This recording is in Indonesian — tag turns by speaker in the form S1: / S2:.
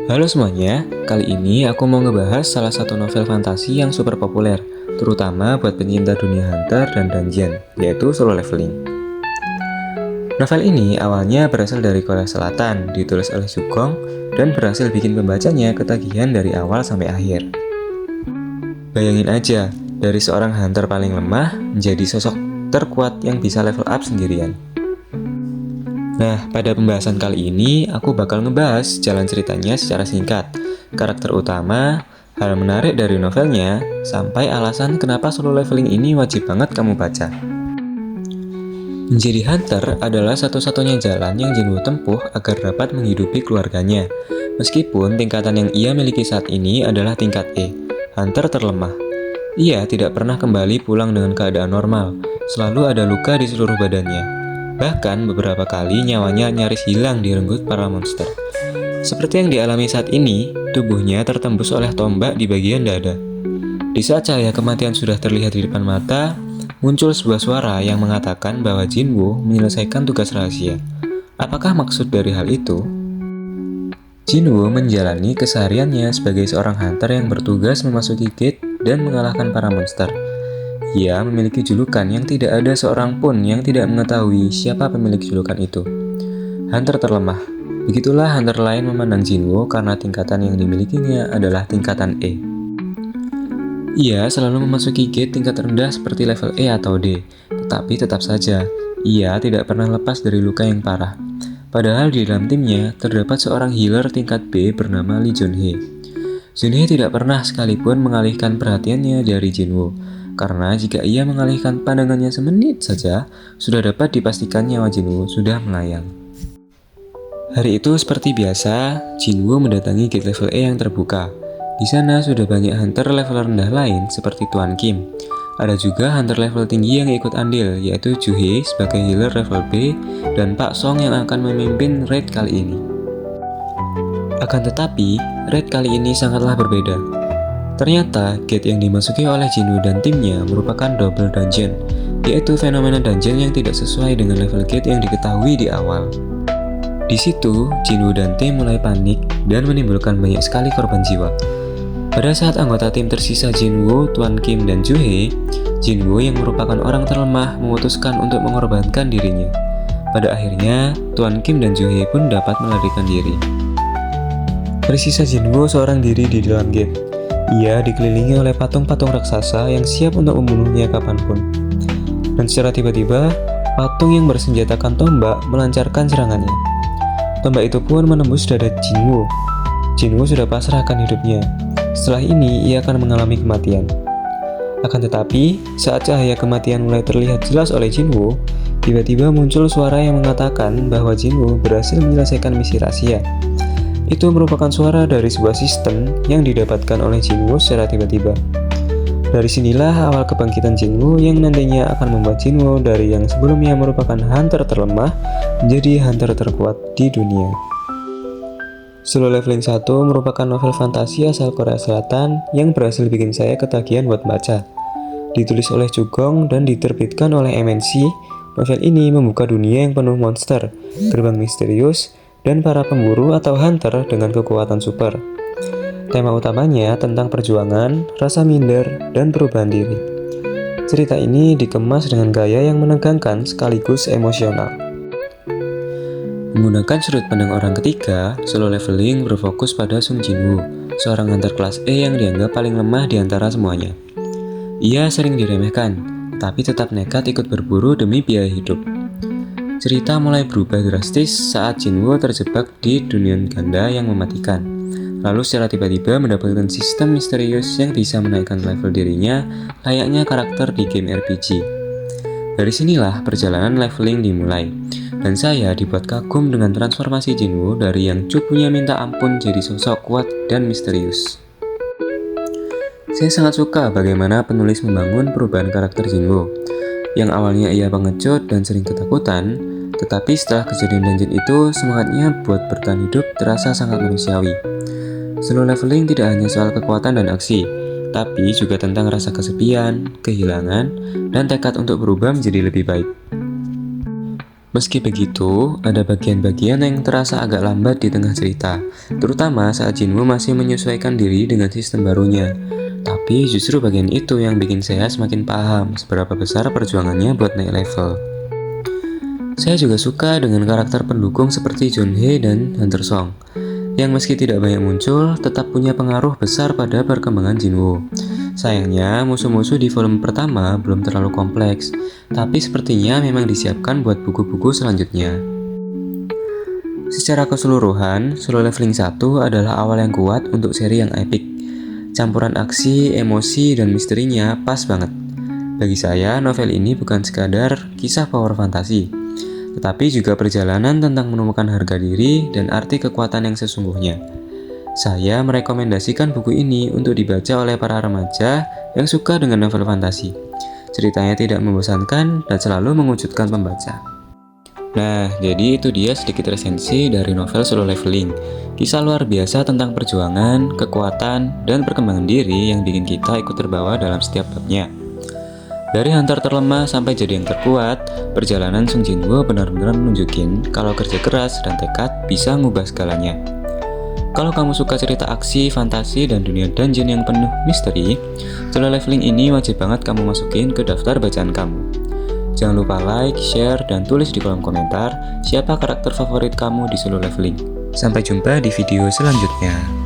S1: Halo semuanya, kali ini aku mau ngebahas salah satu novel fantasi yang super populer, terutama buat pencinta dunia Hunter dan Dungeon, yaitu Solo Leveling. Novel ini awalnya berasal dari Korea Selatan, ditulis oleh Sugong, dan berhasil bikin pembacanya ketagihan dari awal sampai akhir. Bayangin aja, dari seorang Hunter paling lemah, menjadi sosok terkuat yang bisa level up sendirian. Nah, pada pembahasan kali ini, aku bakal ngebahas jalan ceritanya secara singkat, karakter utama, hal menarik dari novelnya, sampai alasan kenapa solo leveling ini wajib banget kamu baca. Menjadi hunter adalah satu-satunya jalan yang Jinwoo tempuh agar dapat menghidupi keluarganya. Meskipun tingkatan yang ia miliki saat ini adalah tingkat E, hunter terlemah. Ia tidak pernah kembali pulang dengan keadaan normal, selalu ada luka di seluruh badannya. Bahkan beberapa kali nyawanya nyaris hilang direnggut para monster. Seperti yang dialami saat ini, tubuhnya tertembus oleh tombak di bagian dada. Di saat cahaya kematian sudah terlihat di depan mata, muncul sebuah suara yang mengatakan bahwa Jinwoo menyelesaikan tugas rahasia. Apakah maksud dari hal itu? Jinwoo menjalani kesehariannya sebagai seorang hunter yang bertugas memasuki gate dan mengalahkan para monster. Ia memiliki julukan yang tidak ada seorang pun yang tidak mengetahui siapa pemilik julukan itu. Hunter terlemah. Begitulah hunter lain memandang Jinwoo karena tingkatan yang dimilikinya adalah tingkatan E. Ia selalu memasuki gate tingkat rendah seperti level E atau D, tetapi tetap saja, ia tidak pernah lepas dari luka yang parah. Padahal di dalam timnya terdapat seorang healer tingkat B bernama Lee Junhee. Junhee tidak pernah sekalipun mengalihkan perhatiannya dari Jinwoo, karena jika ia mengalihkan pandangannya semenit saja, sudah dapat dipastikan nyawa Jinwoo sudah melayang. Hari itu seperti biasa, Jinwoo mendatangi gate level E yang terbuka. Di sana sudah banyak hunter level rendah lain seperti Tuan Kim. Ada juga hunter level tinggi yang ikut andil, yaitu Juhei sebagai healer level B dan Pak Song yang akan memimpin raid kali ini. Akan tetapi, raid kali ini sangatlah berbeda. Ternyata, gate yang dimasuki oleh Jinwoo dan timnya merupakan double dungeon, yaitu fenomena dungeon yang tidak sesuai dengan level gate yang diketahui di awal. Di situ, Jinwoo dan tim mulai panik dan menimbulkan banyak sekali korban jiwa. Pada saat anggota tim tersisa Jinwoo, Tuan Kim, dan Juhei, Jinwoo yang merupakan orang terlemah memutuskan untuk mengorbankan dirinya. Pada akhirnya, Tuan Kim dan Juhei pun dapat melarikan diri. Tersisa Jinwoo seorang diri di dalam gate. Ia dikelilingi oleh patung-patung raksasa yang siap untuk membunuhnya kapanpun. Dan secara tiba-tiba, patung yang bersenjatakan tombak melancarkan serangannya. Tombak itu pun menembus dada Jinwoo. Jinwoo sudah pasrah akan hidupnya. Setelah ini, ia akan mengalami kematian. Akan tetapi, saat cahaya kematian mulai terlihat jelas oleh Jinwoo, tiba-tiba muncul suara yang mengatakan bahwa Jinwoo berhasil menyelesaikan misi rahasia. Itu merupakan suara dari sebuah sistem yang didapatkan oleh Jinwoo secara tiba-tiba. Dari sinilah awal kebangkitan Jinwoo yang nantinya akan membuat Jinwoo dari yang sebelumnya merupakan hunter terlemah menjadi hunter terkuat di dunia. Solo Leveling 1 merupakan novel fantasi asal Korea Selatan yang berhasil bikin saya ketagihan buat baca. Ditulis oleh Sugong dan diterbitkan oleh MNC, novel ini membuka dunia yang penuh monster, gerbang misterius, dan para pemburu atau hunter dengan kekuatan super. Tema utamanya tentang perjuangan, rasa minder, dan perubahan diri. Cerita ini dikemas dengan gaya yang menegangkan sekaligus emosional. Menggunakan sudut pandang orang ketiga, Solo Leveling berfokus pada Sung Jinwoo, seorang hunter kelas E yang dianggap paling lemah di antara semuanya. Ia sering diremehkan, tapi tetap nekat ikut berburu demi biaya hidup. Cerita mulai berubah drastis saat Jinwoo terjebak di dunia ganda yang mematikan. Lalu secara tiba-tiba mendapatkan sistem misterius yang bisa menaikkan level dirinya layaknya karakter di game RPG. Dari sinilah perjalanan leveling dimulai, dan saya dibuat kagum dengan transformasi Jinwoo dari yang cupunya minta ampun jadi sosok kuat dan misterius. Saya sangat suka bagaimana penulis membangun perubahan karakter Jinwoo. Yang awalnya ia pengecut dan sering ketakutan, tetapi setelah kejadian dungeon itu, semangatnya buat bertahan hidup terasa sangat manusiawi. Solo Leveling tidak hanya soal kekuatan dan aksi, tapi juga tentang rasa kesepian, kehilangan, dan tekad untuk berubah menjadi lebih baik. Meski begitu, ada bagian-bagian yang terasa agak lambat di tengah cerita, terutama saat Jinwoo masih menyesuaikan diri dengan sistem barunya. Tapi justru bagian itu yang bikin saya semakin paham seberapa besar perjuangannya buat naik level. Saya juga suka dengan karakter pendukung seperti Junhee dan Hunter Song, yang meski tidak banyak muncul, tetap punya pengaruh besar pada perkembangan Jinwoo. Sayangnya, musuh-musuh di volume pertama belum terlalu kompleks, tapi sepertinya memang disiapkan buat buku-buku selanjutnya. Secara keseluruhan, Solo Leveling 1 adalah awal yang kuat untuk seri yang epic. Campuran aksi, emosi, dan misterinya pas banget. Bagi saya, novel ini bukan sekadar kisah power fantasi, tetapi juga perjalanan tentang menemukan harga diri dan arti kekuatan yang sesungguhnya. Saya merekomendasikan buku ini untuk dibaca oleh para remaja yang suka dengan novel fantasi. Ceritanya tidak membosankan dan selalu mengejutkan pembaca. Nah, jadi itu dia sedikit resensi dari novel Solo Leveling. Kisah luar biasa tentang perjuangan, kekuatan, dan perkembangan diri yang bikin kita ikut terbawa dalam setiap babnya. Dari hunter terlemah sampai jadi yang terkuat, perjalanan Sung Jinwoo benar-benar nunjukin kalau kerja keras dan tekad bisa ngubah segalanya. Kalau kamu suka cerita aksi, fantasi, dan dunia dungeon yang penuh misteri, Solo Leveling ini wajib banget kamu masukin ke daftar bacaan kamu. Jangan lupa like, share, dan tulis di kolom komentar siapa karakter favorit kamu di Solo Leveling. Sampai jumpa di video selanjutnya.